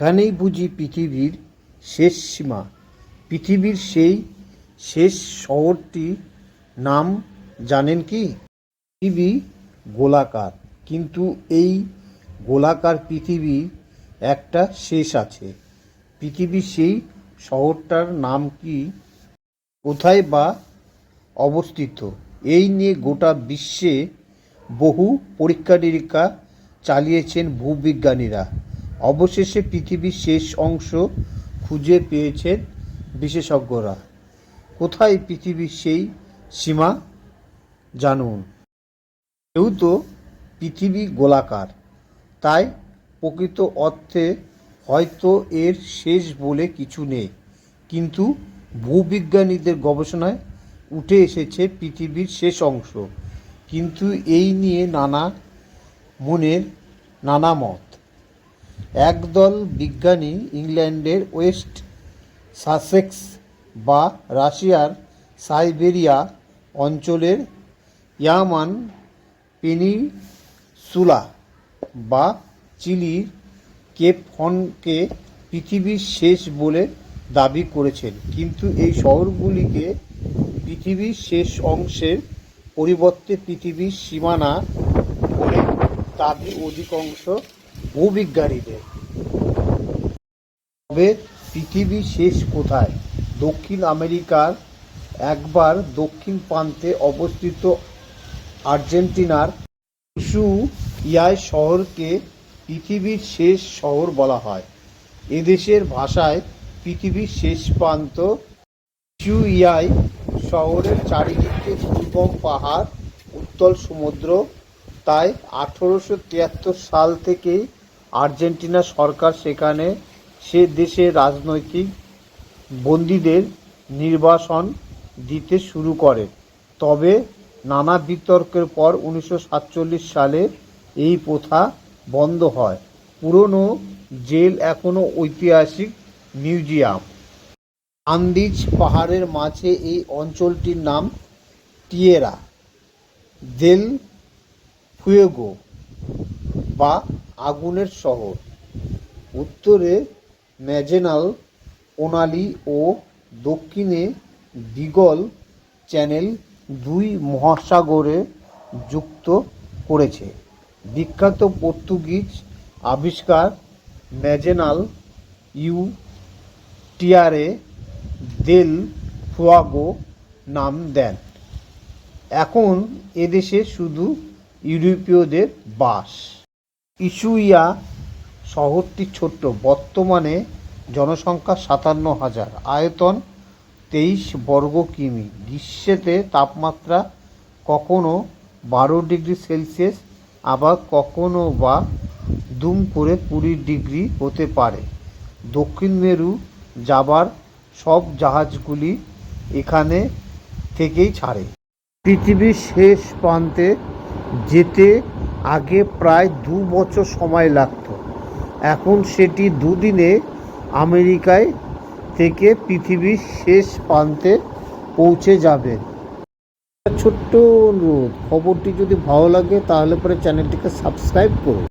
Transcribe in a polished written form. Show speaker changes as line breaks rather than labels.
এখানেই বুঝি পৃথিবীর শেষ সীমা। পৃথিবীর সেই শেষ শহরটির নাম জানেন কি? পৃথিবী গোলাকার, কিন্তু এই গোলাকার পৃথিবীর একটা শেষ আছে। পৃথিবীর সেই শহরটার নাম কি, কোথায় বা অবস্থিত, এই নিয়ে গোটা বিশ্বে বহু পরীক্ষা নিরীক্ষা চালিয়েছেন ভূবিজ্ঞানীরা। অবশেষে পৃথিবীর শেষ অংশ খুঁজে পেয়েছেন বিশেষজ্ঞরা। কোথায় পৃথিবীর সেই সীমা জানুন। যেহেতু পৃথিবী গোলাকার, তাই প্রকৃত অর্থে হয়তো এর শেষ বলে কিছু নেই, কিন্তু ভূবিজ্ঞানীদের গবেষণায় উঠে এসেছে পৃথিবীর শেষ অংশ। কিন্তু এই নিয়ে মনের নানা মত। একদল বিজ্ঞানী ইংল্যান্ডের ওয়েস্ট সাসেক্স বা রাশিয়ার সাইবেরিয়া অঞ্চলের ইয়ামান পেনিনসুলা বা চিলির কেপ হর্নকে পৃথিবীর শেষ বলে দাবি করেছেন, কিন্তু এই শহরগুলিকে পৃথিবীর শেষ অংশের পরিবর্তে পৃথিবীর সীমানা বলে দাবি অধিকাংশ ভূবিজ্ঞানীদের। তবে পৃথিবীর শেষ কোথায়? দক্ষিণ আমেরিকার একবার দক্ষিণ প্রান্তে অবস্থিত আর্জেন্টিনার উশুয়াইয়া শহরকে পৃথিবীর শেষ শহর বলা হয়। এদেশের ভাষায় পৃথিবীর শেষ প্রান্ত উশুয়াইয়া শহরের চারিদিকে দুর্গম পাহাড়, উত্তাল সমুদ্র। তাই 1873 সাল থেকেই আর্জেন্টিনা সরকার সেখানে সে দেশের রাজনৈতিক বন্দীদের নির্বাসন দিতে শুরু করে। তবে নানা বিতর্কের পর 1947 সালে এই প্রথা বন্ধ হয়। পুরনো জেল এখনও ঐতিহাসিক মিউজিয়াম। আন্দিজ পাহাড়ের মাঝে এই অঞ্চলটির নাম টিয়েরা দেল ফুয়েগো বা আগুনের শহর। উত্তরে ম্যাজেনাল প্রণালী ও দক্ষিণে বিগল চ্যানেল দুই মহাসাগরে যুক্ত করেছে। বিখ্যাত পর্তুগিজ আবিষ্কার ম্যাজেনাল টিয়েরা দেল ফুয়েগো নাম দেন। এখন এদেশে শুধু ইউরোপীয়দের বাস। উশুয়াইয়া শহরটি ছোট্ট, বর্তমানে জনসংখ্যা 57,000, আয়তন 23 বর্গ কিমি। গ্রীষ্মেতে তাপমাত্রা কখনো 12 ডিগ্রি সেলসিয়াস, আবার কখনো বা দুম করে 20 ডিগ্রি হতে পারে। দক্ষিণ মেরু যাবার সব জাহাজগুলি এখানে থেকেই ছাড়ে। পৃথিবীর শেষ প্রান্তে যেতে আগে প্রায় 2 বছর সময় লাগত, এখন সেটি 2 দিনে আমেরিকায় থেকে পৃথিবীর শেষ প্রান্তে পৌঁছে যাবেন। ছোট্ট অনুরোধ, খবরটি যদি ভালো লাগে তাহলে পরে চ্যানেলটিকে সাবস্ক্রাইব করুন।